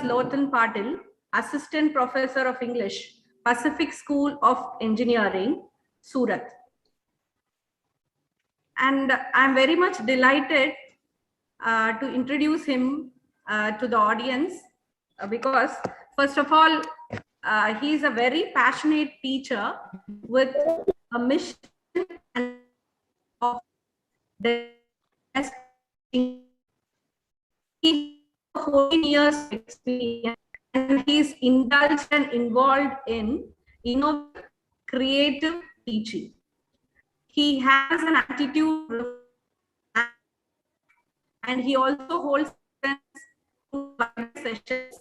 Lothan Patil, Assistant Professor of English, Pacific School of Engineering, Surat. And I'm very much delighted to introduce him to the audience because, first of all, he's a very passionate teacher with a mission of he 14 years of experience, and he's indulged and involved in innovative, creative teaching. He has an attitude, and he also holds sessions,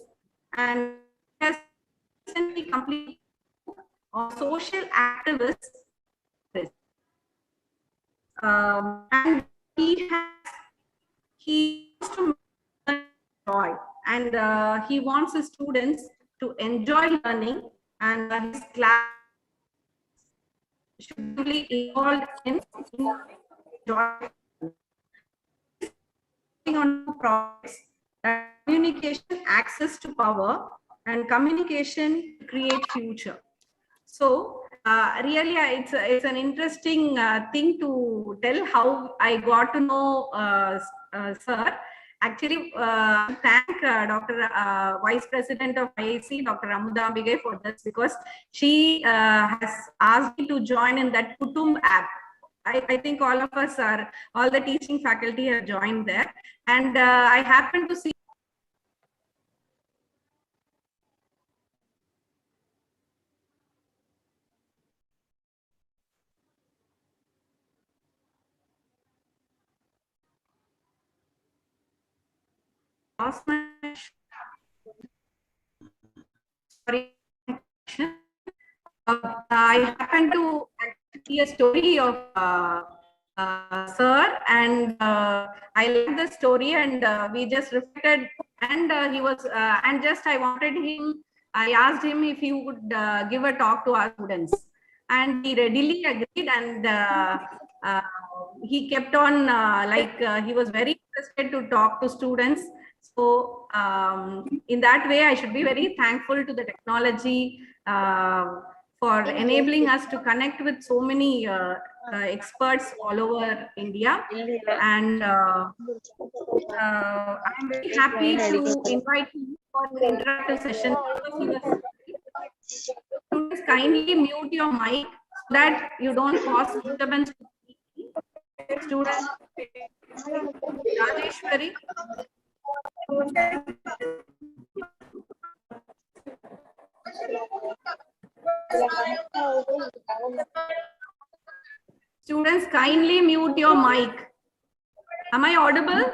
and has recently completed on social activists. And he wants to enjoy, and he wants his students to enjoy learning, and his class should be involved in joy on projects, communication, access to power, and communication create future. So really, it's an interesting thing to tell how I got to know sir. Actually, thank Dr. Vice President of IIC, Dr. Amudambige, for this, because she has asked me to join in that Kutum app. I think all of us are, all the teaching faculty have joined there, and I happened to see sorry. I happened to see a story of sir, and I liked the story, and we just reflected, and he was, and just I asked him if he would give a talk to our students, and he readily agreed, and he kept on he was very interested to talk to students. So in that way, I should be very thankful to the technology for enabling us to connect with so many experts all over India. And I'm very happy to invite you for an interactive session. Students, kindly mute your mic so that you don't cause disturbance. Students, Rajeshwari. Students, kindly mute your mic. Am I audible?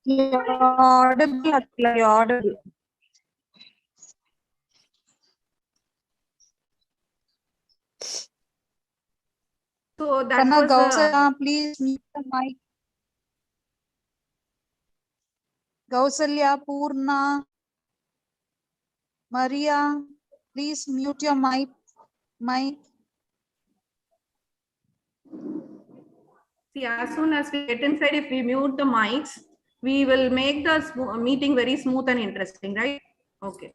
You're audible. You're audible. So that was Gausalya, please mute the mic. Gausalya, Purna, Maria, please mute your mic. See, as soon as we get inside, if we mute the mics, we will make the meeting very smooth and interesting, right? Okay.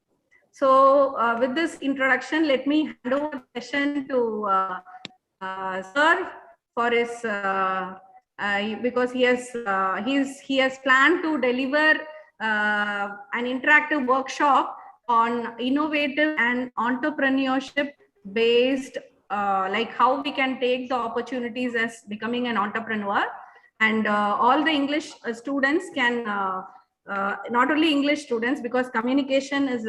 So with this introduction, let me hand over the session to sir for his because he has planned to deliver an interactive workshop on innovative and entrepreneurship based like how we can take the opportunities as becoming an entrepreneur, and all the English students can not only English students, because communication is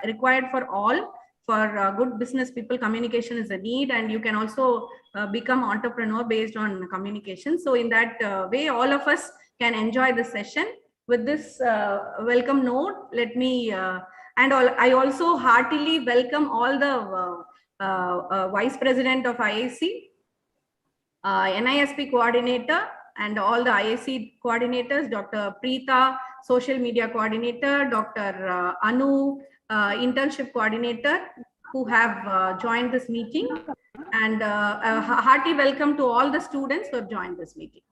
required for all. For good business people, communication is a need, and you can also become entrepreneur based on communication. So in that way, all of us can enjoy this session. With this welcome note, let me I also heartily welcome all the Vice President of IIC, NISP coordinator, and all the IIC coordinators, Dr. Preeta, social media coordinator, Dr. Anu, internship coordinator, who have joined this meeting, and a hearty welcome to all the students who have joined this meeting.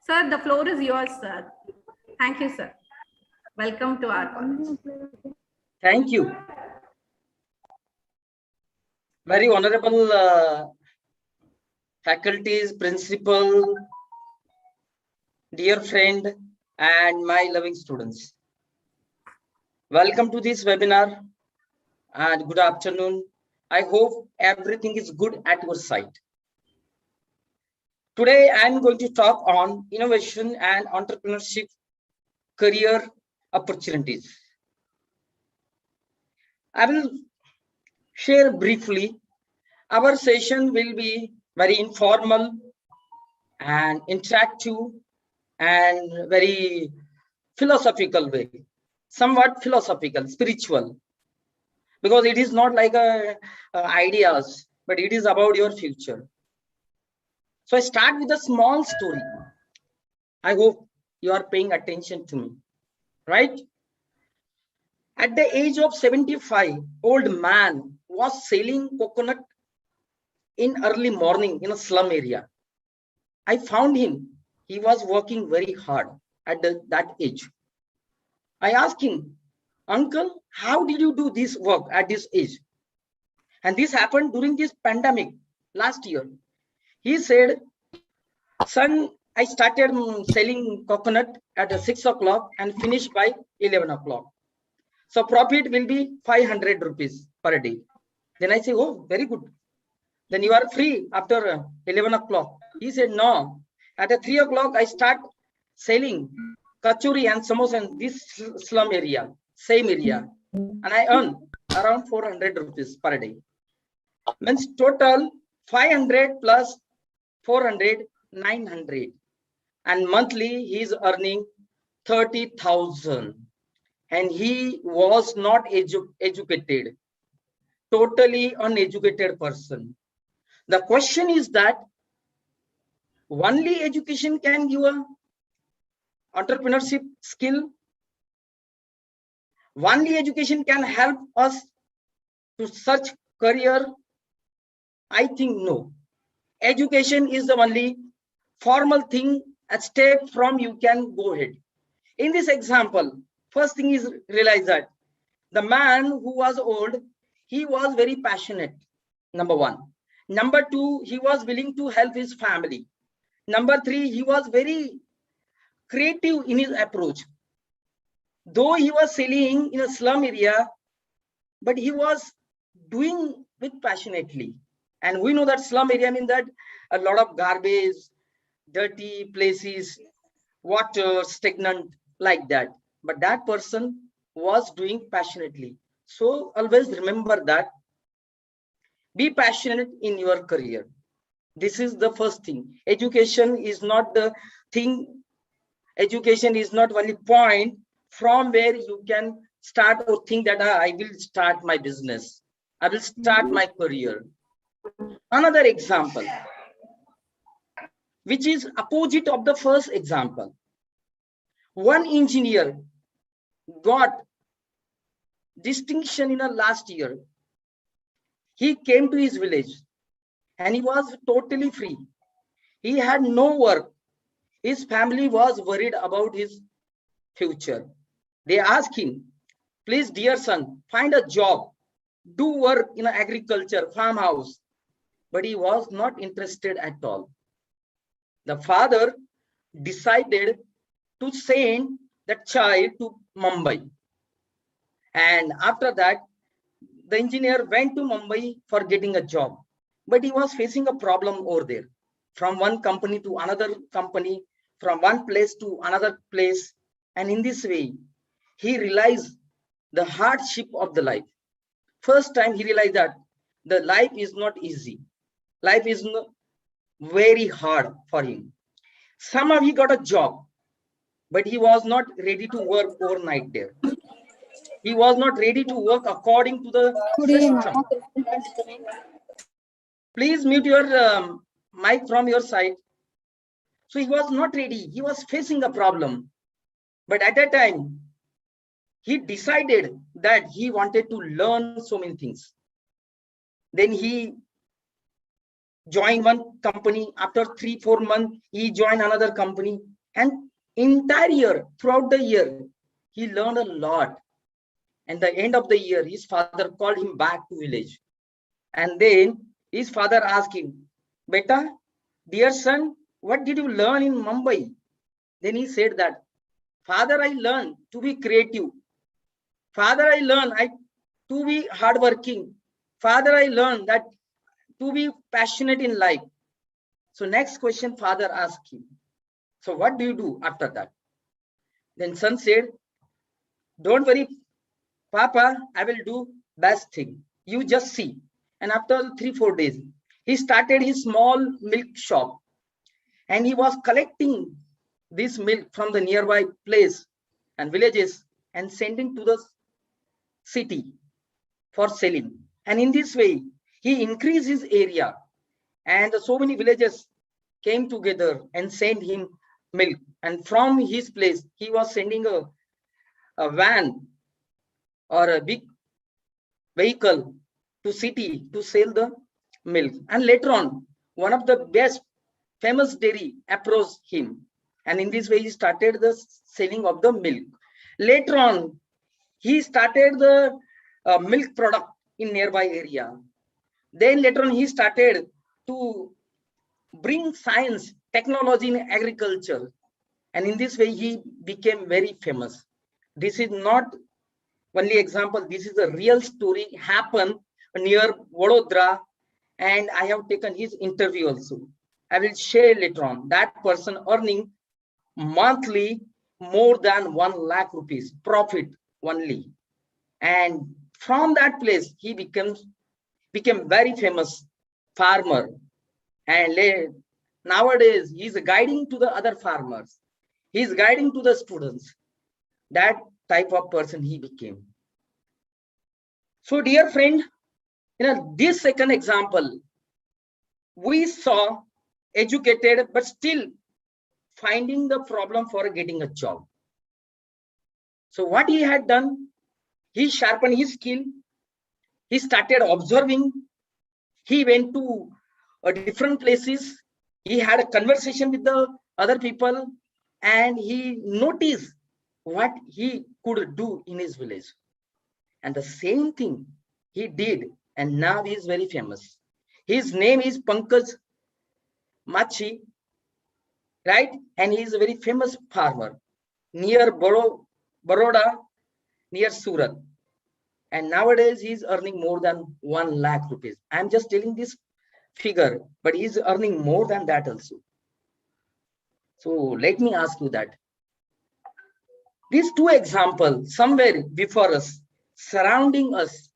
Sir, the floor is yours, sir. Thank you, sir. Welcome to our college. Thank you. Very honorable faculties, principal, dear friend, and my loving students. Welcome to this webinar and good afternoon. I hope everything is good at your side. Today, I'm going to talk on innovation and entrepreneurship career opportunities. I will share briefly. Our session will be very informal and interactive and very philosophical way, somewhat philosophical, spiritual, because it is not like ideas, but it is about your future. So I start with a small story. I hope you are paying attention to me, right? At the age of 75, old man was selling coconut in early morning in a slum area. I found him. He was working very hard at that age. I asked him, Uncle, how did you do this work at this age? And this happened during this pandemic last year. He said, son, I started selling coconut at 6 o'clock and finished by 11 o'clock. So profit will be 500 rupees per day. Then I say, oh, very good. Then you are free after 11 o'clock. He said, no. At 3 o'clock, I start selling kachori and samosa in this slum area, same area. And I earn around 400 rupees per day. Means total 500 plus 400, 900. And monthly, he is earning 30,000. And he was not educated, totally uneducated person. The question is that only education can give a entrepreneurship skill. Only education can help us to search career. I think no. Education is the only formal thing. A step from you can go ahead. In this example, first thing is realize that the man who was old, he was very passionate. Number one. Number two, he was willing to help his family. Number three, he was very creative in his approach. Though he was selling in a slum area, but he was doing it passionately. And we know that slum area means that a lot of garbage, dirty places, water, stagnant, like that. But that person was doing passionately. So always remember that. Be passionate in your career. This is the first thing. Education is not the thing. Education is not only point from where you can start or think that I will start my business. I will start my career. Another example, which is opposite of the first example. One engineer got distinction in the last year. He came to his village and he was totally free. He had no work. His family was worried about his future. They asked him, please, dear son, find a job, do work in an agriculture farmhouse. But he was not interested at all. The father decided to send that child to Mumbai. And after that, the engineer went to Mumbai for getting a job. But he was facing a problem over there. From one company to another company, from one place to another place. And in this way, he realized the hardship of the life. First time he realized that the life is not easy. Life is not very hard for him. Somehow he got a job, but he was not ready to work overnight there. He was not ready to work according to the system. Please mute your mic from your side. So he was not ready. He was facing a problem. But at that time, he decided that he wanted to learn so many things. Then he joined one company. After 3-4 months, he joined another company. And entire year, throughout the year, he learned a lot. And the end of the year, his father called him back to village. And then his father asked him, Beta, dear son, what did you learn in Mumbai? Then he said that, Father, I learned to be creative. Father, I learned to be hardworking. Father, I learned that to be passionate in life. So next question, father asked him, so what do you do after that? Then son said, don't worry, Papa, I will do best thing. You just see. And after 3-4 days, he started his small milk shop. And he was collecting this milk from the nearby place and villages and sending to the city for selling. And in this way, he increased his area. And so many villages came together and sent him milk. And from his place, he was sending a van or a big vehicle to city to sell the milk. And later on, one of the best famous dairy approached him. And in this way, he started the selling of the milk. Later on, he started the milk product in nearby area. Then later on, he started to bring science, technology in agriculture. And in this way, he became very famous. This is not only example. This is a real story happened near Vadodara. And I have taken his interview also. I will share later on. That person earning monthly more than 1 lakh rupees profit only. And from that place, he became very famous farmer. And nowadays, he's guiding to the other farmers. He's guiding to the students. That type of person he became. So, dear friend, this second example, we saw educated, but still finding the problem for getting a job. So what he had done, he sharpened his skill. He started observing. He went to different places. He had a conversation with the other people, and he noticed what he could do in his village. And the same thing he did, and now he is very famous. His name is Pankaj Machi, right? And he is a very famous farmer near Baroda, near Surat. And nowadays he is earning more than 1 lakh rupees. I'm just telling this figure, but he's earning more than that also. So let me ask you that. These two examples somewhere before us, surrounding us.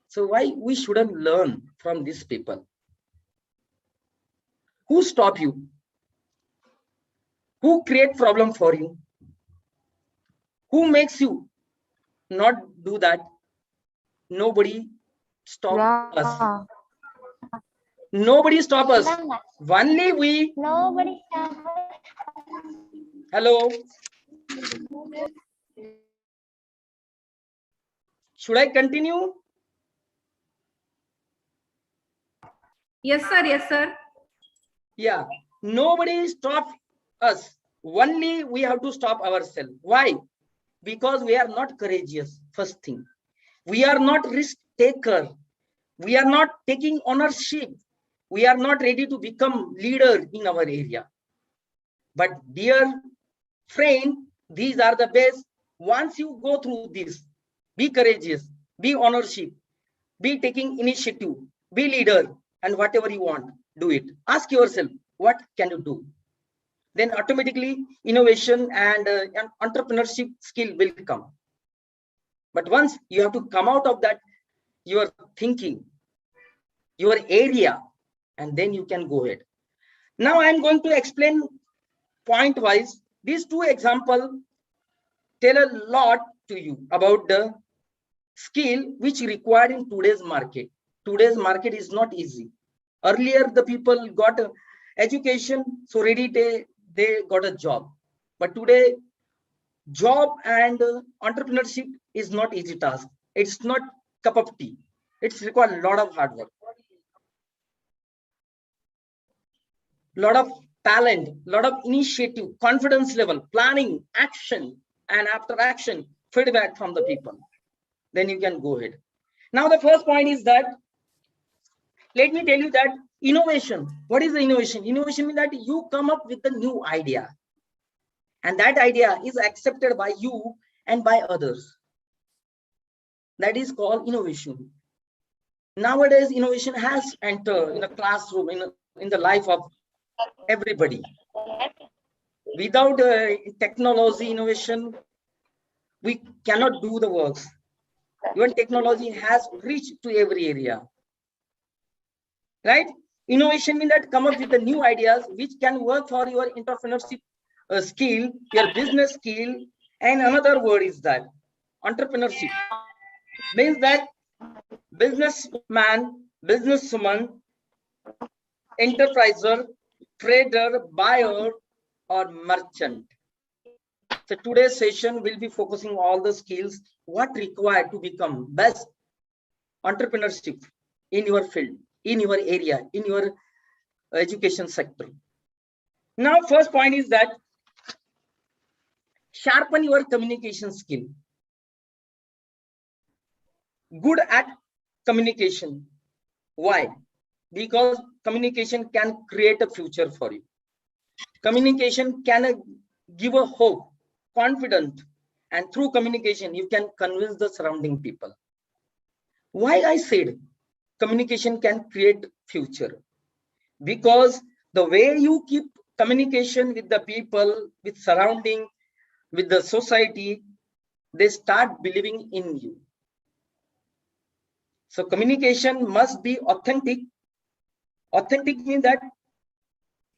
So why we shouldn't learn from these people? Who stop you? Who create problem for you? Who makes you not do that? Nobody stop us. Nobody stop us. Only we. Nobody stop. Hello. Should I continue? Yes, sir. Yes, sir. Yeah. Nobody stop us. Only we have to stop ourselves. Why? Because we are not courageous. First thing. We are not risk taker. We are not taking ownership. We are not ready to become leader in our area. But dear friend, these are the best. Once you go through this, be courageous, be ownership, be taking initiative, be leader, and whatever you want, do it. Ask yourself, what can you do? Then automatically innovation and entrepreneurship skill will come. But once you have to come out of that, your thinking, your area, and then you can go ahead. Now I'm going to explain point wise. These two examples tell a lot to you about the skill which required in today's market. Today's market is not easy. Earlier, the people got education, so ready they got a job. But today, job and entrepreneurship is not easy task. It's not cup of tea. It's required a lot of hard work. lot of talent, lot of initiative, confidence level, planning, action, and after action, feedback from the people. Then you can go ahead. Now, the first point is that, let me tell you that innovation. What is the innovation? Innovation means that you come up with a new idea, and that idea is accepted by you and by others. That is called innovation. Nowadays, innovation has entered in the classroom, in the life of everybody. Without technology innovation, we cannot do the works. Even technology has reached to every area, right? Innovation means that come up with the new ideas which can work for your entrepreneurship skill, your business skill. And another word is that entrepreneurship means that businessman, businesswoman, enterpriser, trader, buyer, or merchant. So today's session will be focusing all the skills what required to become best entrepreneurship in your field, in your area, in your education sector. Now, first point is that sharpen your communication skill. Good at communication. Why? Because communication can create a future for you. Communication can give a hope, confidence, and through communication, you can convince the surrounding people. Why I said communication can create future? Because the way you keep communication with the people, with surrounding, with the society, they start believing in you. So communication must be authentic. Authentic means that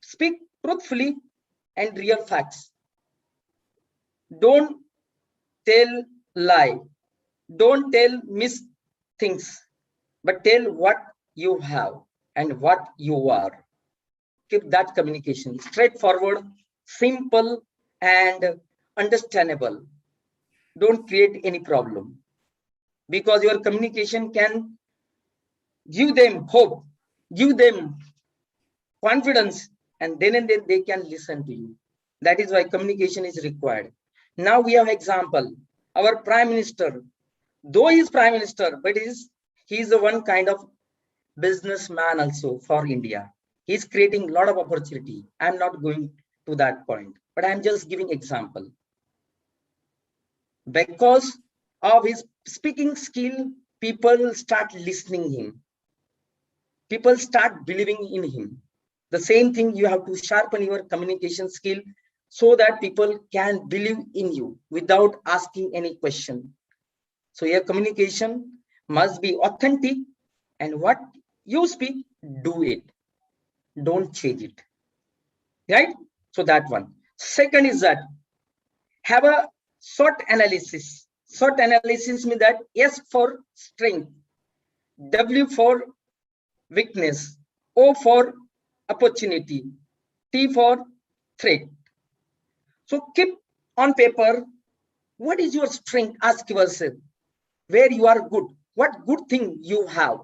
speak truthfully and real facts. Don't tell lie. Don't tell miss things, but tell what you have and what you are. Keep that communication straightforward, simple, and understandable. Don't create any problem, because your communication can give them hope, give them confidence, and then they can listen to you. That is why communication is required. Now we have example. Our Prime Minister, though he is Prime Minister, but he is one kind of businessman also for India. He is creating a lot of opportunity. I'm not going to that point, but I'm just giving example. Because of his speaking skill, people start listening him. People start believing in him. The same thing, you have to sharpen your communication skill so that people can believe in you without asking any question. So your communication must be authentic, and what you speak, do it. Don't change it. Right? So that one. Second is that have a SWOT analysis. SWOT analysis means that S for strength, W for weakness, O for opportunity, T for threat. So keep on paper, what is your strength? Ask yourself where you are good, what good thing you have.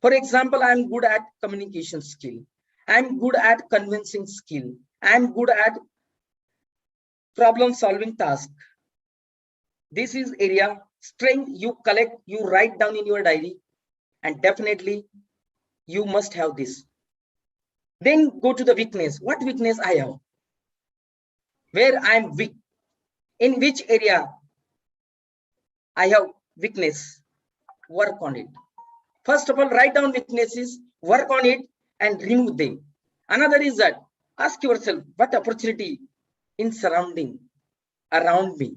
For example, I'm good at communication skill. I'm good at convincing skill. I'm good at problem solving task. This is area strength you collect, you write down in your diary, and definitely you must have this. Then go to the weakness. What weakness I have? Where I'm weak? In which area I have weakness? Work on it. First of all, write down weaknesses, work on it, and remove them. Another is that ask yourself, what opportunity in surrounding around me?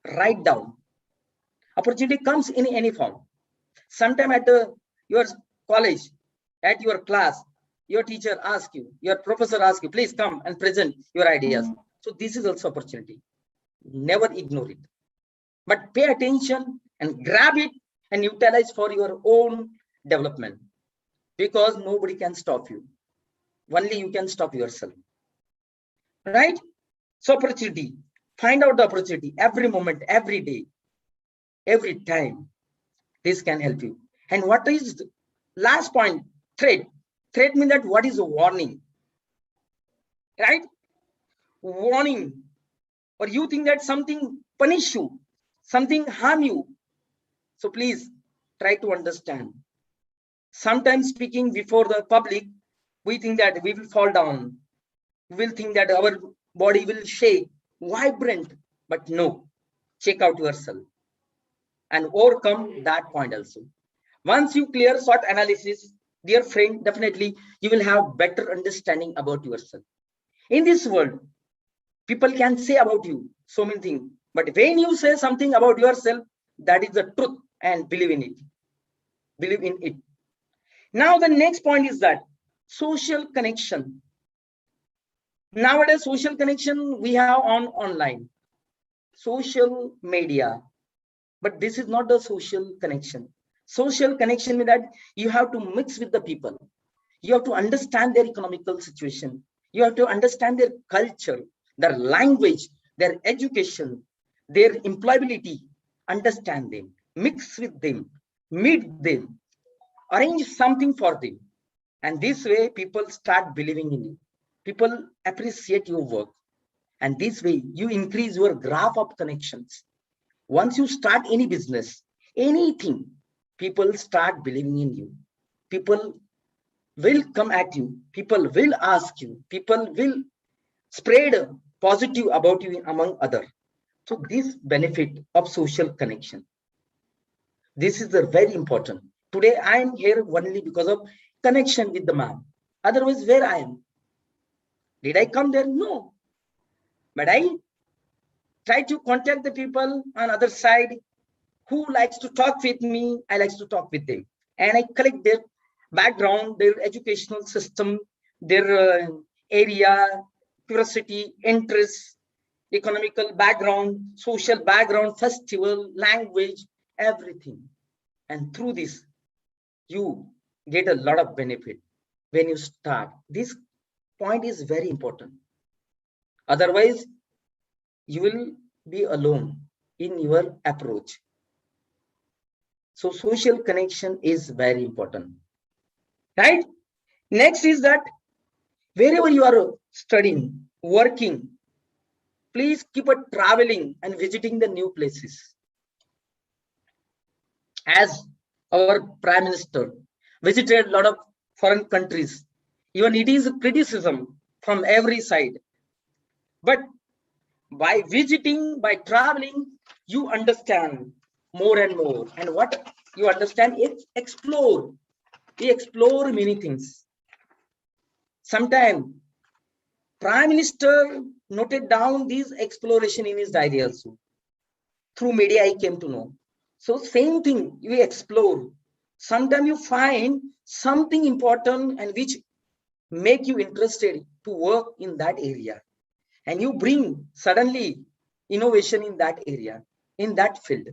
Write down. Opportunity comes in any form. Sometime at your college, at your class, your teacher asks you, your professor asks you, please come and present your ideas. So this is also opportunity. Never ignore it, but pay attention and grab it and utilize for your own development, because nobody can stop you. Only you can stop yourself. Right? So opportunity, find out the opportunity every moment, every day, every time. This can help you. And what is the last point? Threat. Threat means that what is a warning? right? Warning, or you think that something punish you, something harm you. So please try to understand. Sometimes speaking before the public, we think that we will fall down. We will think that our body will shake, vibrant, but no, check out yourself and overcome that point also. Once you clear SWOT analysis, dear friend, definitely you will have better understanding about yourself. In this world, people can say about you so many things, but when you say something about yourself, that is the truth, and believe in it. Believe in it. Now the next point is that social connection. Nowadays, social connection we have on online, social media, but this is not the social connection. Social connection means that you have to mix with the people. You have to understand their economical situation. You have to understand their culture, their language, their education, their employability. Understand them, mix with them, meet them, arrange something for them. And this way, people start believing in you. People appreciate your work. And this way, you increase your graph of connections. Once you start any business, anything, people start believing in you. People will come at you. People will ask you. People will spread positive about you among others. So this benefit of social connection. This is very important. Today I am here only because of connection with the man. Otherwise, where I am? Did I come there? No. But I try to contact the people on other side who likes to talk with me. I like to talk with them. And I collect their background, their educational system, their area, curiosity, interests, economical background, social background, festival, language, everything. And through this, you get a lot of benefit when you start. This point is very important. Otherwise, you will be alone in your approach. So social connection is very important, right? Next is that wherever you are studying, working, please keep on traveling and visiting the new places. As our Prime Minister visited a lot of foreign countries, even it is a criticism from every side. But by visiting, by traveling, you understand more and more. And what you understand is explore. We explore many things. Sometimes Prime Minister noted down these exploration in his diary also. Through media, I came to know. So same thing, we explore. Sometimes you find something important and which make you interested to work in that area. And you bring suddenly innovation in that area, in that field.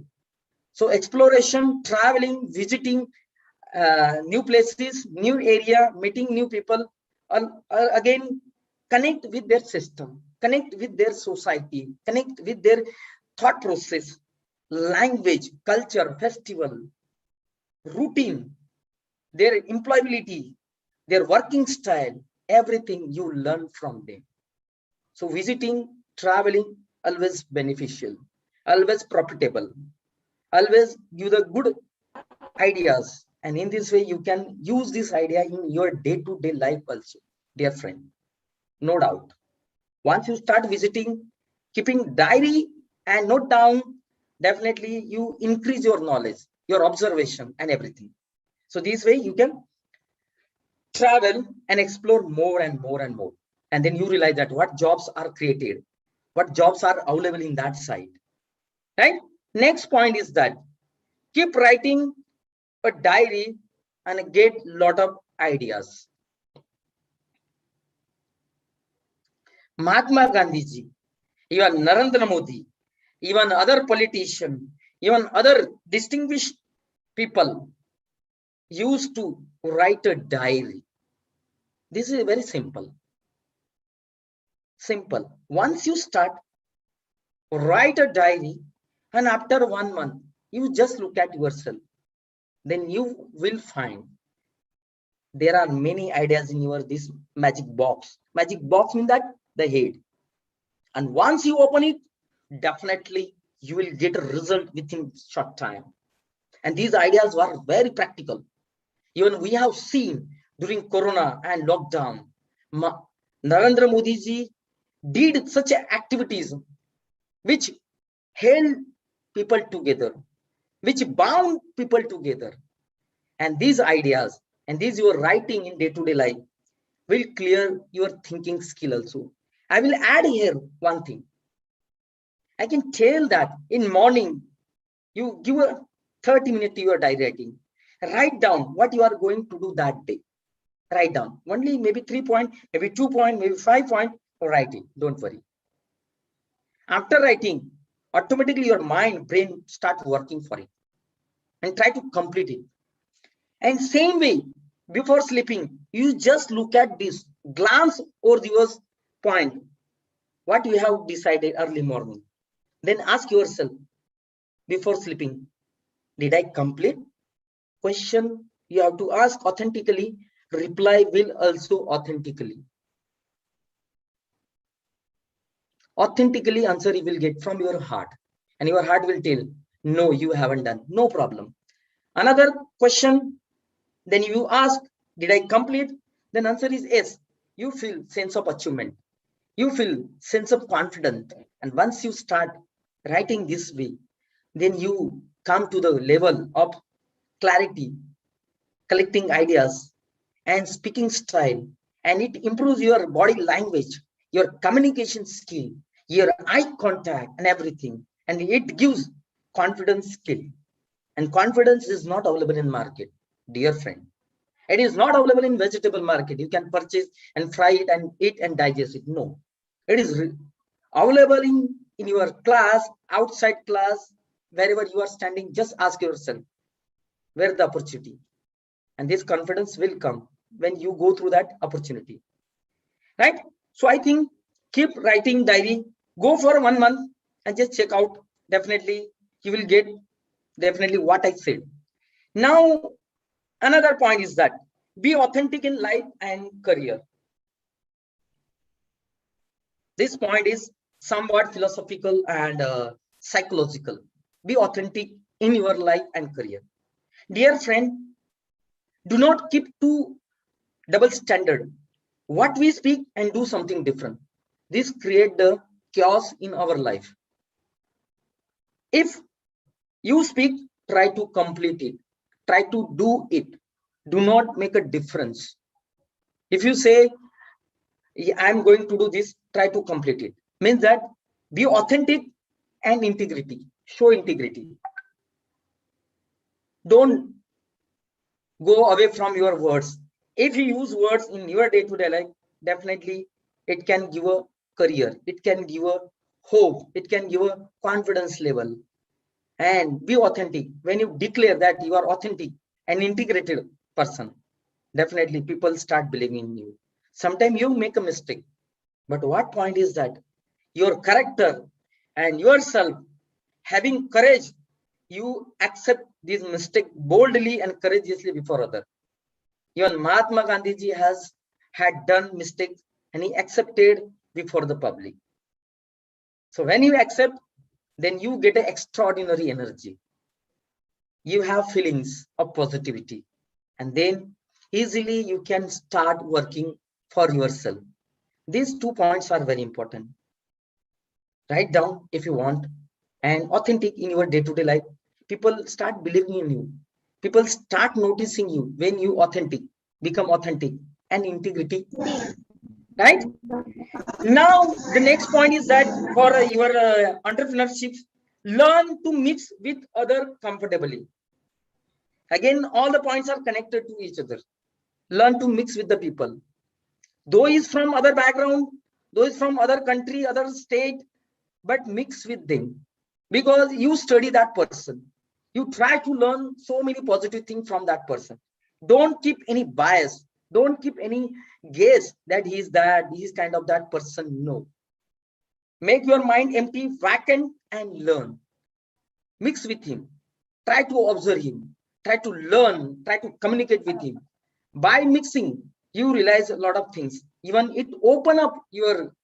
So exploration, traveling, visiting new places, new area, meeting new people, again, connect with their system, connect with their society, connect with their thought process, language, culture, festival, routine, their employability, their working style, everything you learn from them. So visiting, traveling, always beneficial, always profitable, always give the good ideas. And in this way, you can use this idea in your day-to-day life also, dear friend. No doubt. Once you start visiting, keeping diary and note down, definitely you increase your knowledge, your observation and everything. So this way you can travel and explore more and more and more. And then you realize that what jobs are created, what jobs are available in that site, right? Next point is that keep writing a diary and get lot of ideas. Mahatma Gandhi ji, even Narendra Modi, even other politicians, even other distinguished people used to write a diary. This is very simple. Simple. Once you start, write a diary, and after 1 month, you just look at yourself. Then you will find there are many ideas in your this magic box. Magic box means that the head. And once you open it, definitely you will get a result within short time. And these ideas were very practical. Even we have seen during Corona and lockdown, Narendra Modi ji did such activities which held people together, which bound people together. And these ideas and these your writing in day-to-day life will clear your thinking skill also. I will add here one thing. I can tell that in morning, you give a 30 minutes to your diary writing. Write down what you are going to do that day. Write down only maybe 3 points, maybe 2 points, maybe 5 points, or write it. Don't worry. After writing, automatically your mind, brain start working for it and try to complete it. And same way, before sleeping, you just look at this, glance over your point, what you have decided early morning. Then ask yourself before sleeping, did I complete? Question you have to ask authentically, reply will also authentically. Authentically answer you will get from your heart, and your heart will tell, no, you haven't done, no problem. Another question, then you ask, did I complete? Then answer is yes. You feel sense of achievement. You feel sense of confidence. And once you start writing this way, then you come to the level of clarity, collecting ideas and speaking style, and it improves your body language, your communication skill, your eye contact and everything. And it gives confidence skill. And confidence is not available in market, dear friend. It is not available in vegetable market. You can purchase and fry it and eat and digest it. No, it is available in your class, outside class, wherever you are standing. Just ask yourself, where the opportunity? And this confidence will come when you go through that opportunity, right? So I think keep writing diary, go for 1 month and just check out. Definitely you will get definitely what I said. Now, another point is that be authentic in life and career. This point is somewhat philosophical and psychological. Be authentic in your life and career. Dear friend, do not keep two double standard. What we speak and do something different. This create the chaos in our life. If you speak, try to complete it. Try to do it. Do not make a difference. If you say, I'm going to do this, try to complete it. Means that be authentic and integrity. Show integrity. Don't go away from your words. If you use words in your day-to-day life, definitely it can give a career. It can give a hope. It can give a confidence level. And be authentic. When you declare that you are authentic and integrated person, definitely people start believing in you. Sometimes you make a mistake, but what point is that your character and yourself having courage, you accept this mistake boldly and courageously before others. Even Mahatma Gandhi ji had done mistakes and he accepted before the public. So when you accept, then you get an extraordinary energy. You have feelings of positivity, and then easily you can start working for yourself. These 2 points are very important. Write down if you want, and authentic in your day-to-day life. People start believing in you. People start noticing you when you authentic, become authentic and integrity. Right? Now, the next point is that for your entrepreneurship, learn to mix with other comfortably. Again, all the points are connected to each other. Learn to mix with the people. Though is from other background, though is from other country, other state, but mix with them. Because you study that person. You try to learn so many positive things from that person. Don't keep any bias. Don't keep any guess that he's kind of that person. No. Make your mind empty, vacant, and learn. Mix with him. Try to observe him. Try to learn. Try to communicate with him. By mixing, you realize a lot of things. Even it open up your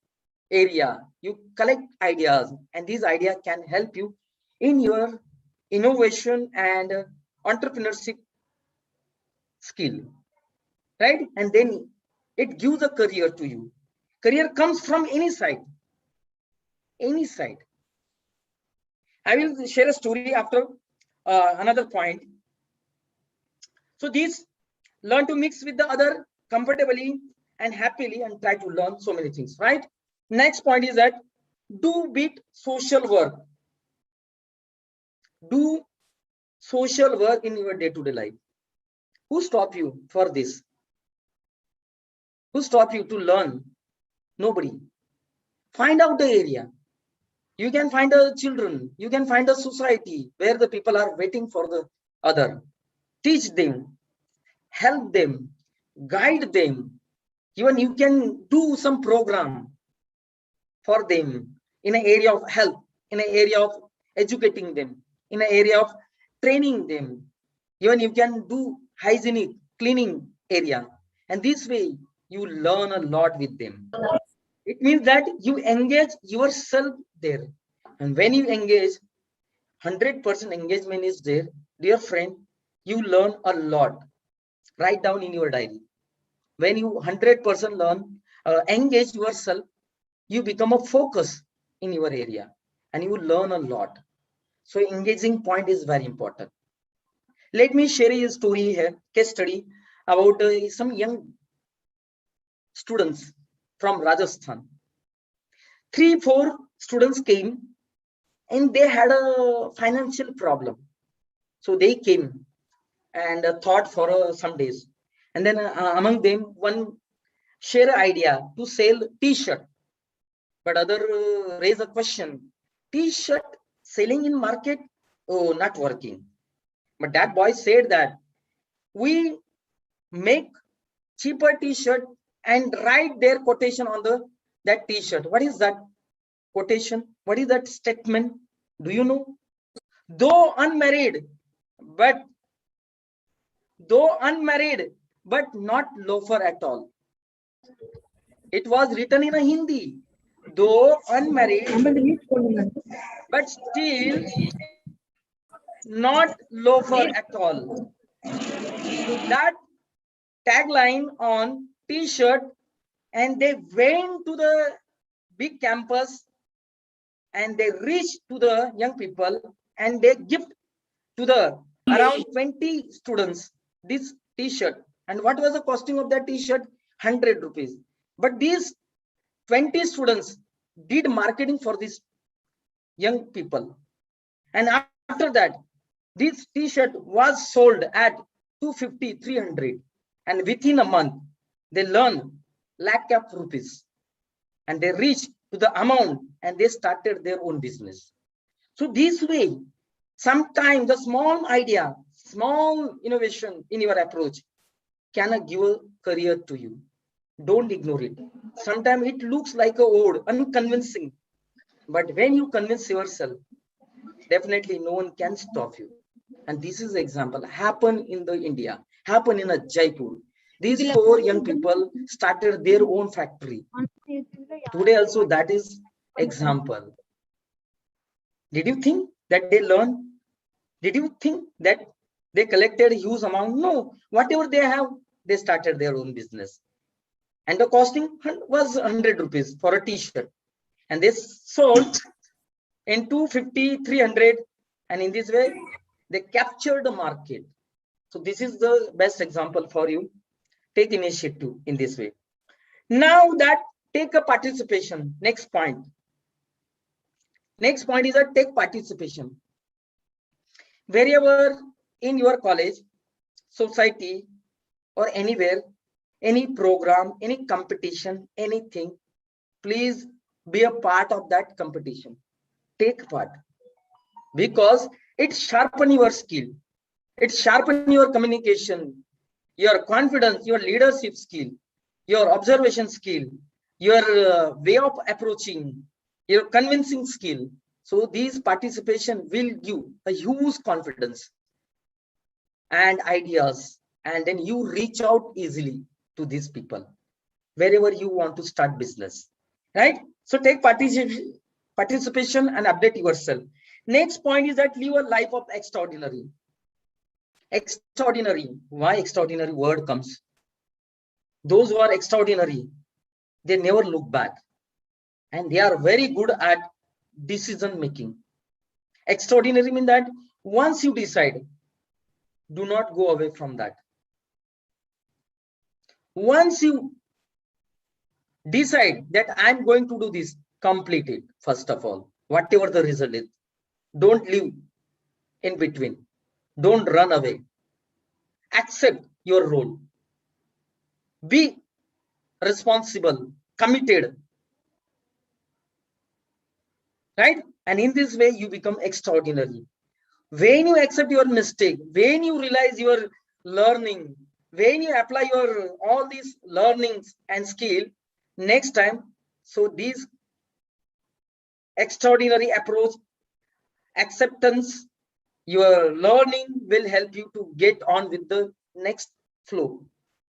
area. You collect ideas, and these ideas can help you in your innovation and entrepreneurship skill, right? And then it gives a career to you. Career comes from any side, any side. I will share a story after another point. So these learn to mix with the other comfortably and happily and try to learn so many things, right? Next point is that do bit social work. Do social work in your day-to-day life. Who stop you for this? Who stop you to learn? Nobody. Find out the area. You can find the children. You can find a society where the people are waiting for the other. Teach them, help them, guide them. Even you can do some program for them in an area of health, in an area of educating them, in an area of training them. Even you can do hygienic cleaning area, and this way you learn a lot with them. It means that you engage yourself there, and when you engage, 100% engagement is there, dear friend, you learn a lot. Write down in your diary. When you 100% learn, engage yourself, you become a focus in your area and you learn a lot. So engaging point is very important. Let me share a story here, case study about some young students from Rajasthan. 3-4 students came and they had a financial problem. So they came and thought for some days. And then among them, one share idea to sell t-shirt. But other raise a question, t-shirt selling in market? Oh, not working. But that boy said that we make cheaper t-shirt and write their quotation on that t-shirt. What is that quotation? What is that statement? Do you know? Though unmarried, but not loafer at all. It was written in a Hindi. Though unmarried, but still not loafer at all. That tagline on t-shirt, and they went to the big campus and they reached to the young people and they gift to the around 20 students this t-shirt. And what was the costing of that t-shirt? 100 rupees. But these 20 students did marketing for these young people, and after that this t-shirt was sold at 250, 300, and within a month they learn lakh of rupees and they reached to the amount and they started their own business. So this way, sometimes the small idea, small innovation in your approach can give a career to you. Don't ignore it. Sometimes it looks like a old, unconvincing, but when you convince yourself, definitely no one can stop you. And this is example happen in the India, happen in a Jaipur. These 4 young people started their own factory. Today also that is example. Did you think that they learned? Did you think that they collected a huge amount? No, whatever they have, they started their own business. And the costing was 100 rupees for a t-shirt. And they sold in 250, 300. And in this way, they captured the market. So this is the best example for you. Take initiative in this way. Now that take a participation. Next point. Next point is a take participation. Wherever in your college, society, or anywhere, any program, any competition, anything, please be a part of that competition. Take part, because it sharpens your skill. It sharpens your communication, your confidence, your leadership skill, your observation skill, your way of approaching, your convincing skill. So these participation will give a huge confidence and ideas and then you reach out easily to these people wherever you want to start business, right? So take participation and update yourself. Next point is that live a life of extraordinary. Extraordinary. Why extraordinary word comes? Those who are extraordinary, they never look back, and they are very good at decision making. Extraordinary means that once you decide, do not go away from that. Once you decide that I'm going to do this, complete it. First of all, whatever the result is, don't live in between. Don't run away. Accept your role. Be responsible, committed, right? And in this way, you become extraordinary. When you accept your mistake, when you realize your learning, when you apply your all these learnings and skill, next time, so these extraordinary approach, acceptance, your learning will help you to get on with the next flow,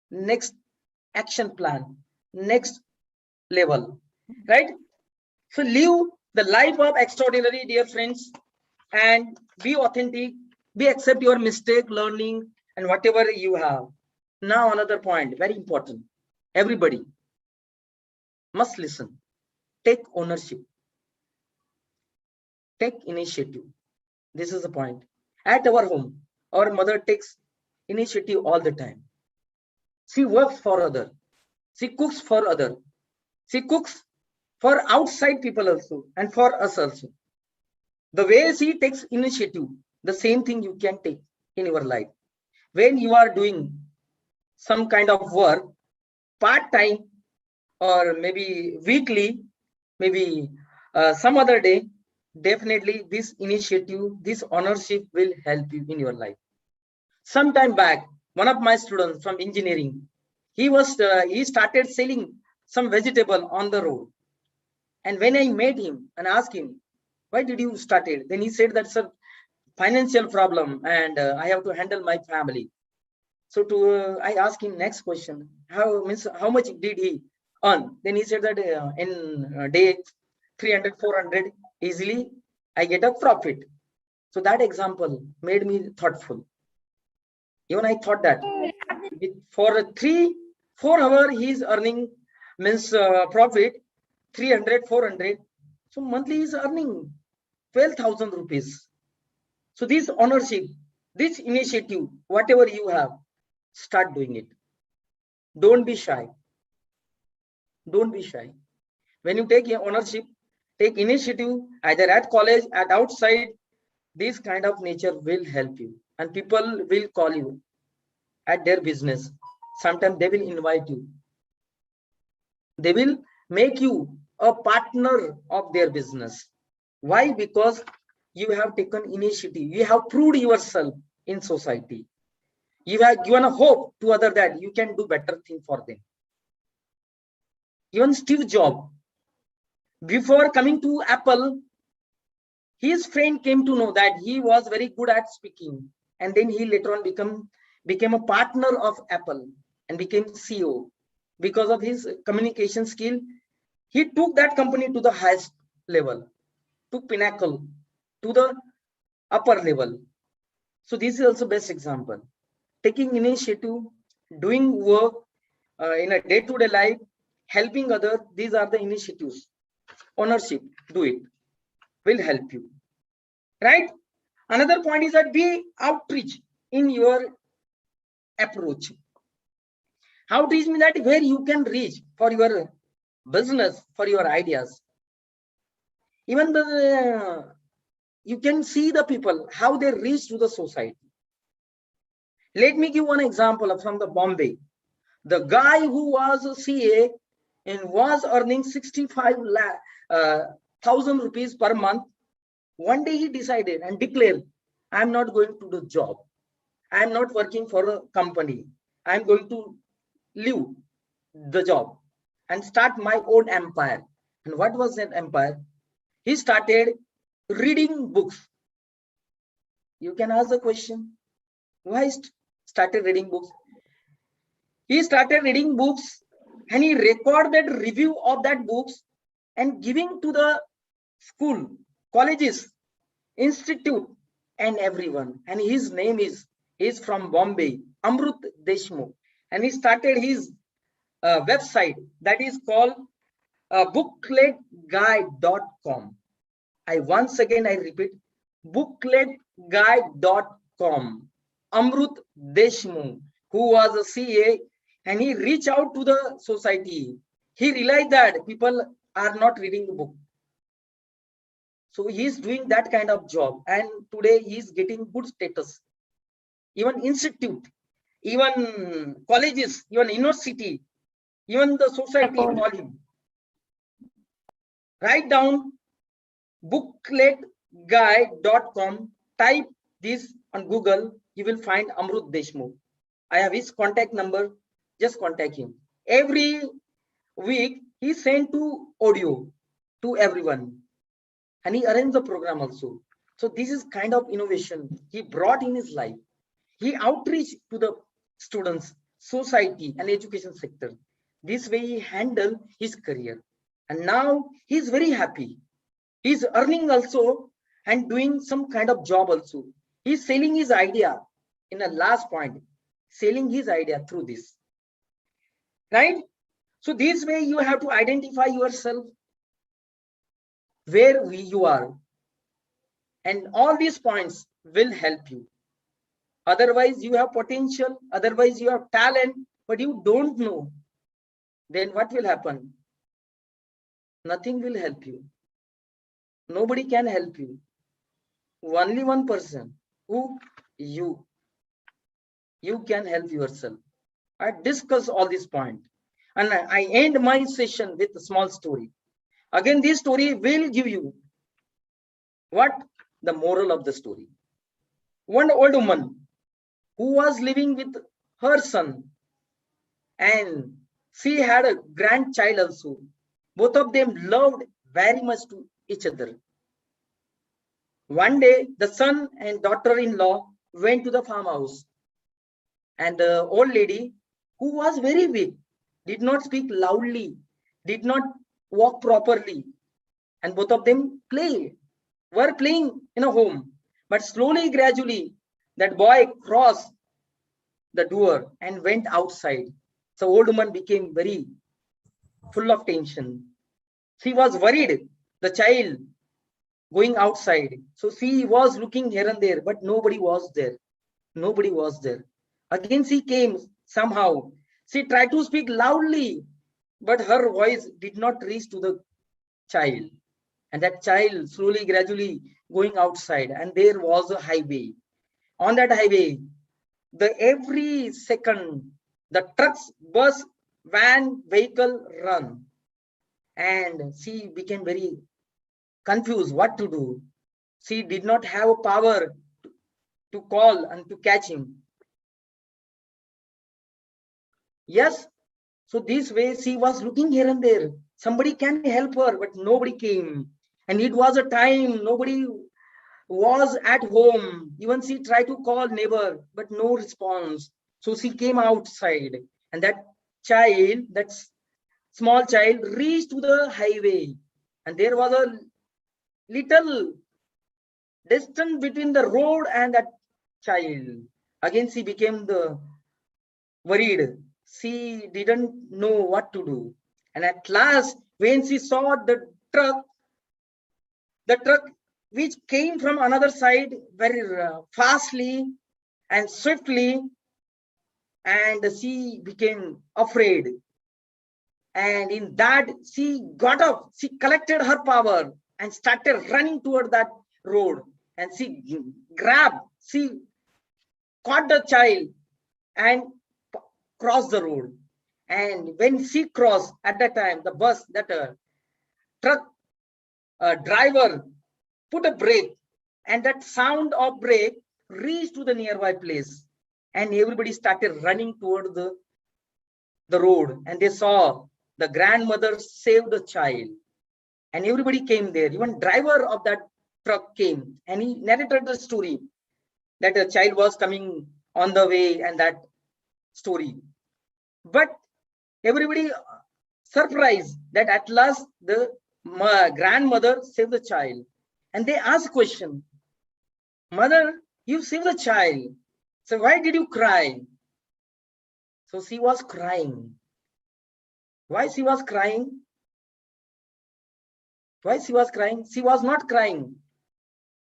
next action plan, next level, right? So live the life of extraordinary, dear friends, and be authentic, be accept your mistake, learning, and whatever you have. Now another point, very important. Everybody must listen. Take ownership. Take initiative. This is the point. At our home, our mother takes initiative all the time. She works for other. She cooks for other. She cooks for outside people also and for us also. The way she takes initiative, the same thing you can take in your life. When you are doing some kind of work, part-time or maybe weekly, maybe some other day, definitely this initiative, this ownership will help you in your life. Some time back, one of my students from engineering, he started selling some vegetable on the road. And when I met him and asked him, why did you start it? Then he said that's a financial problem and I have to handle my family. So I asked him next question, how much did he earn? Then he said that in day 300, 400, easily I get a profit. So that example made me thoughtful. Even I thought that for 3-4 hours he's earning profit 300, 400. So monthly he's earning 12,000 rupees. So this ownership, this initiative, whatever you have, start doing it. Don't be shy. Don't be shy. When you take ownership, take initiative, either at college, at outside, this kind of nature will help you. And people will call you at their business. Sometimes they will invite you. They will make you a partner of their business. Why? Because you have taken initiative. You have proved yourself in society. You have given a hope to others that you can do better thing for them. Even Steve Jobs, before coming to Apple, his friend came to know that he was very good at speaking. And then he later on became a partner of Apple and became CEO. Because of his communication skill, he took that company to the highest level, to pinnacle, to the upper level. So this is also best example. Taking initiative, doing work in a day-to-day life, helping others, these are the initiatives. Ownership, do it, will help you, right? Another point is that be outreach in your approach. Outreach means that where you can reach for your business, for your ideas. Even you can see the people, how they reach to the society. Let me give one example from the Bombay. The guy who was a CA and was earning 65,000 rupees per month. One day he decided and declared, I'm not going to do job. I'm not working for a company. I'm going to leave the job and start my own empire. And what was that empire? He started reading books. You can ask the question, why started reading books? He started reading books and he recorded review of that books and giving to the school, colleges, institute and everyone. And his name is from Bombay, Amrut Deshmukh. And he started his website that is called bookletguide.com. I repeat, bookletguide.com. Amrut Deshmukh, who was a CA, and he reached out to the society. He realized that people are not reading the book. So he is doing that kind of job, and today he is getting good status. Even institute, even colleges, even university, even the society call him. Write down bookletguide.com. Type this on Google. You will find Amrut Deshmukh. I have his contact number. Just contact him. Every week he sent to audio to everyone, and he arranged the program also. So this is kind of innovation he brought in his life. He outreach to the students, society and education sector. This way he handled his career, and now he's very happy. He's earning also and doing some kind of job also. He's selling his idea. In the last point, selling his idea through this, right? So this way you have to identify yourself, where you are, and all these points will help you. Otherwise you have potential, otherwise you have talent, but you don't know, then what will happen? Nothing will help you. Nobody can help you. Only one person, who? You. You can help yourself. I discuss all these points, and I end my session with a small story. Again, this story will give you what? The moral of the story. One old woman who was living with her son, and she had a grandchild also. Both of them loved very much to each other. One day, the son and daughter-in-law went to the farmhouse, and the old lady, who was very weak, did not speak loudly, did not walk properly, and both of them were playing in a home. But slowly, gradually, that boy crossed the door and went outside. So old woman became very full of tension. She was worried, the child going outside. So she was looking here and there, but nobody was there. Nobody was there. Again she came somehow. She tried to speak loudly, but her voice did not reach to the child. And that child slowly, gradually going outside, and there was a highway. On that highway, every second, the trucks, bus, van, vehicle run. And she became very confused what to do. She did not have power to call and to catch him. Yes, so this way she was looking here and there. Somebody can help her, but nobody came. And it was a time nobody was at home. Even she tried to call neighbor, but no response. So she came outside, and that child, that small child, reached to the highway, and there was a little distance between the road and that child. Again she became worried. She didn't know what to do. And at last, when she saw the truck which came from another side very fastly and swiftly, and she became afraid. And in that, she got up, she collected her power and started running toward that road. And she caught the child and crossed the road. And when she crossed, at that time, the bus, truck driver put a brake, and that sound of brake reached to the nearby place, and everybody started running toward the road, and they saw the grandmother save the child, and everybody came there. Even driver of that truck came, and he narrated the story that a child was coming on the way, and that story. But everybody surprised that at last the grandmother saved the child. And they asked question, mother, you saved the child. So why did you cry? So she was crying. Why she was crying? Why she was crying? She was not crying.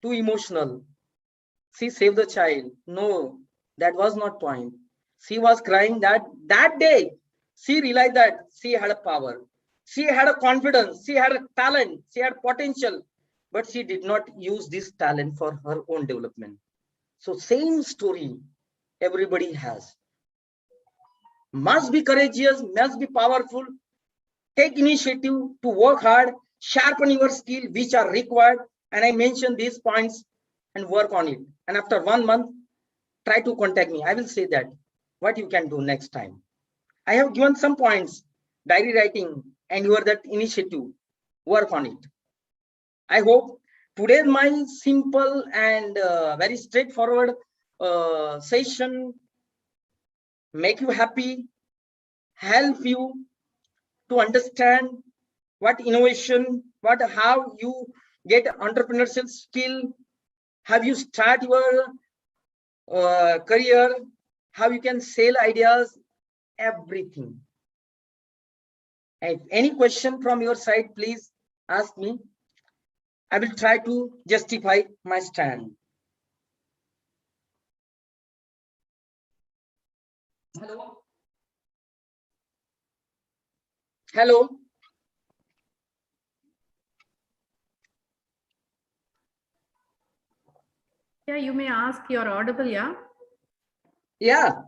Too emotional. She saved the child. No, that was not point. She was crying that day she realized that she had a power. She had a confidence. She had a talent. She had potential. But she did not use this talent for her own development. So same story everybody has. Must be courageous, must be powerful. Take initiative to work hard, sharpen your skill which are required. And I mentioned these points and work on it. And after 1 month, try to contact me. I will say that what you can do next time. I have given some points, diary writing, and you are that initiative. Work on it. I hope today's my simple and very straightforward session make you happy, help you to understand what innovation, how you get entrepreneurship skill, how you start your career, how you can sell ideas, everything. If any question from your side, please ask me. I will try to justify my stand. Hello. Hello. Yeah, you may ask. You're audible, yeah? Yeah.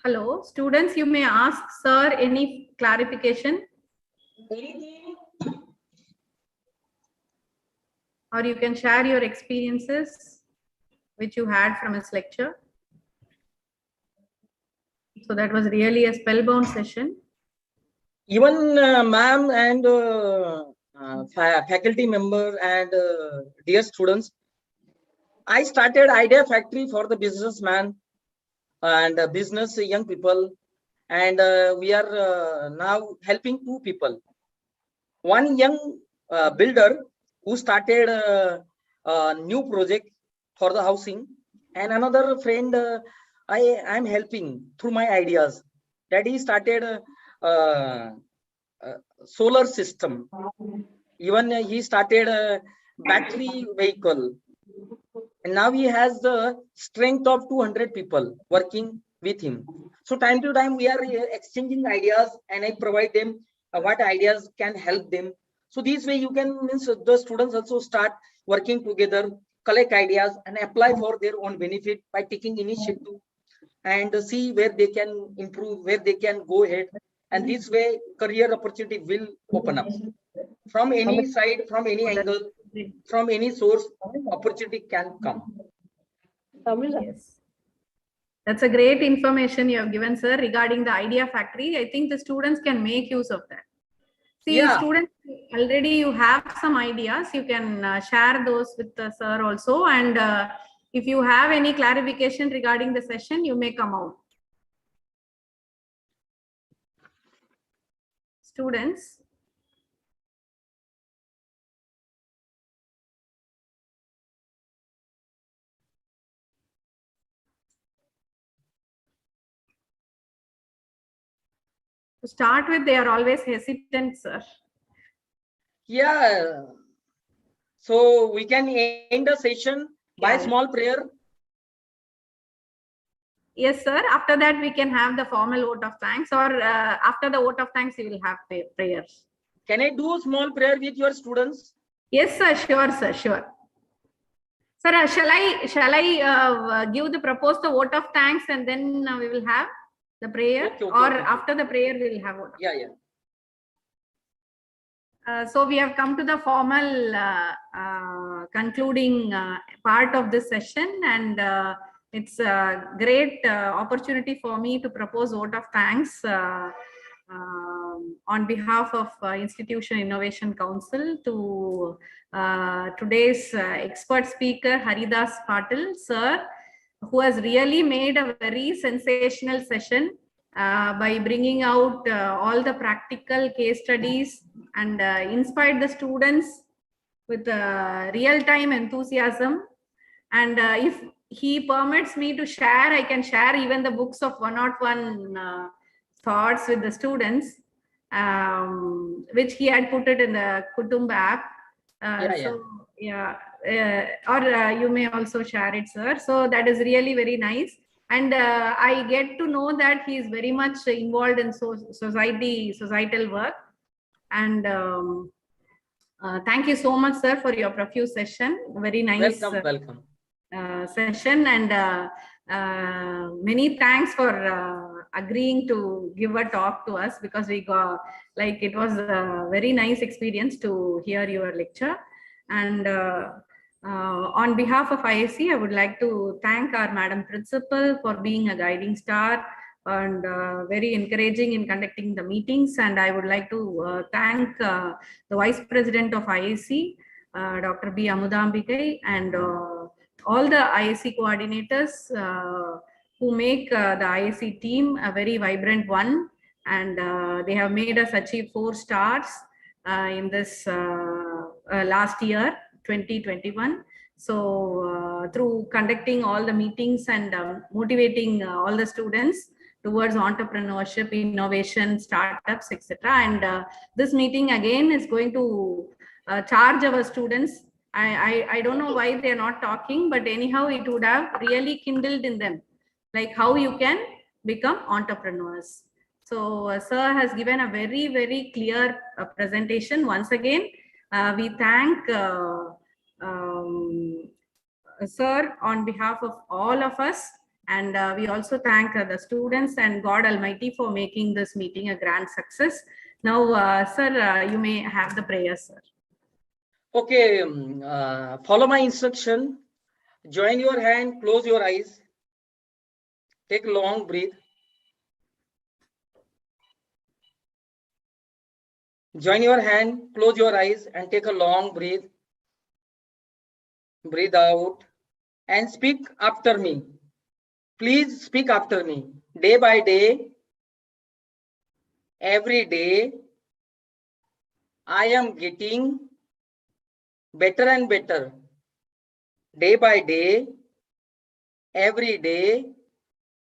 Hello, students, you may ask sir any clarification. Anything? Or you can share your experiences which you had from his lecture. So that was really a spellbound session. Even ma'am and faculty member and dear students, I started Idea Factory for the businessman and business young people, and we are now helping 2 people. One young builder who started a new project for the housing, and another friend I am helping through my ideas that he started solar system. Even he started a battery vehicle, and now he has the strength of 200 people working with him. So time to time we are exchanging ideas, and I provide them what ideas can help them. So this way you can means the students also start working together, collect ideas and apply for their own benefit by taking initiative and see where they can improve, where they can go ahead. And this way career opportunity will open up from any side, from any angle, from any source. Opportunity can come. Yes. That's a great information you have given, sir, regarding the Idea Factory. I think the students can make use of that. See, Yeah. students, already you have some ideas. You can share those with the sir also. And if you have any clarification regarding the session, you may come out. Students. To start with, they are always hesitant, sir. Yeah. So we can end the session by small prayer. Yes, sir. After that, we can have the formal vote of thanks, or after the vote of thanks, we will have prayers. Can I do small prayer with your students? Yes, sir. Sure, sir. Sure. Sir, shall I give the proposed vote of thanks, and then we will have the prayer, Okay, or after the prayer we will have vote? Yeah, yeah. So we have come to the formal concluding part of this session, and it's a great opportunity for me to propose vote of thanks on behalf of Institution Innovation Council to today's expert speaker Haridas Patil, sir, who has really made a very sensational session by bringing out all the practical case studies and inspired the students with real-time enthusiasm. And if he permits me to share, I can share even the books of 101 thoughts with the students, which he had put it in the Kutumb app. You may also share it, sir. So that is really very nice. And I get to know that he is very much involved in societal work. And thank you so much, sir, for your profuse session. Very nice. Welcome. Session, and many thanks for agreeing to give a talk to us, because we got, like, it was a very nice experience to hear your lecture. And on behalf of IIC, I would like to thank our Madam Principal for being a guiding star and very encouraging in conducting the meetings. And I would like to thank the Vice President of IIC, Dr. B. Amudambikai, and all the IIC coordinators who make the IIC team a very vibrant one. And they have made us achieve 4 stars in this last year, 2021. So through conducting all the meetings and motivating all the students towards entrepreneurship, innovation, startups, etc. And this meeting again is going to charge our students. I don't know why they are not talking, but anyhow, it would have really kindled in them, like how you can become entrepreneurs. So sir has given a very, very clear presentation. Once again, we thank sir on behalf of all of us. And we also thank the students and God Almighty for making this meeting a grand success. Now, sir, you may have the prayer, sir. Okay, follow my instruction. Join your hand, close your eyes. Take a long breath. Join your hand, close your eyes, and take a long breath. Breathe out and speak after me. Please speak after me. Day by day, every day, I am getting better and better. Day by day, every day,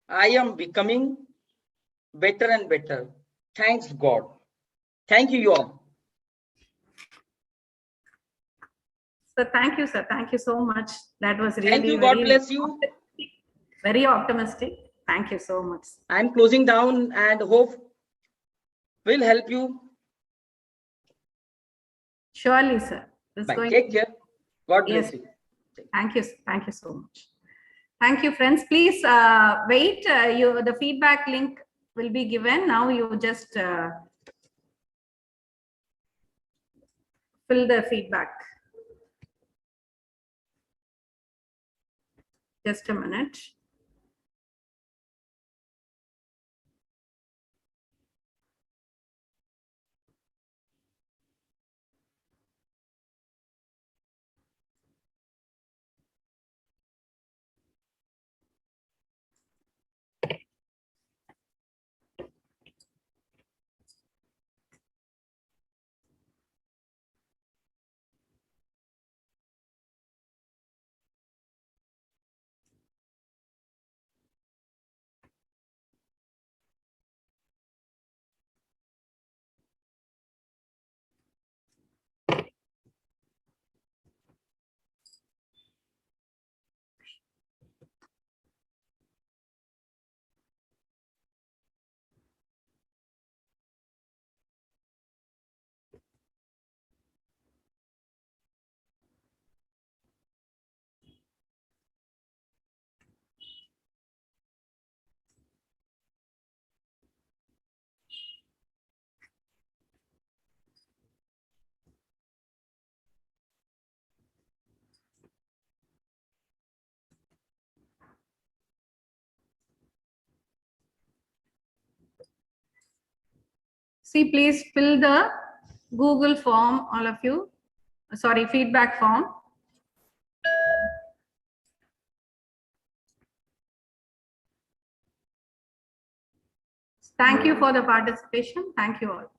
I am becoming better and better. Thanks God. Thank you all. So thank you, sir. Thank you so much. That was really thank you. God bless you. Very optimistic. Thank you so much. I'm closing down and hope will help you. Surely, sir. Bye. Take care. God bless you. Thank you. Thank you so much. Thank you, friends. Please wait. The feedback link will be given. Now you just fill the feedback. Just a minute. See, please fill the Google form, all of you. Sorry, feedback form. Thank you for the participation. Thank you all.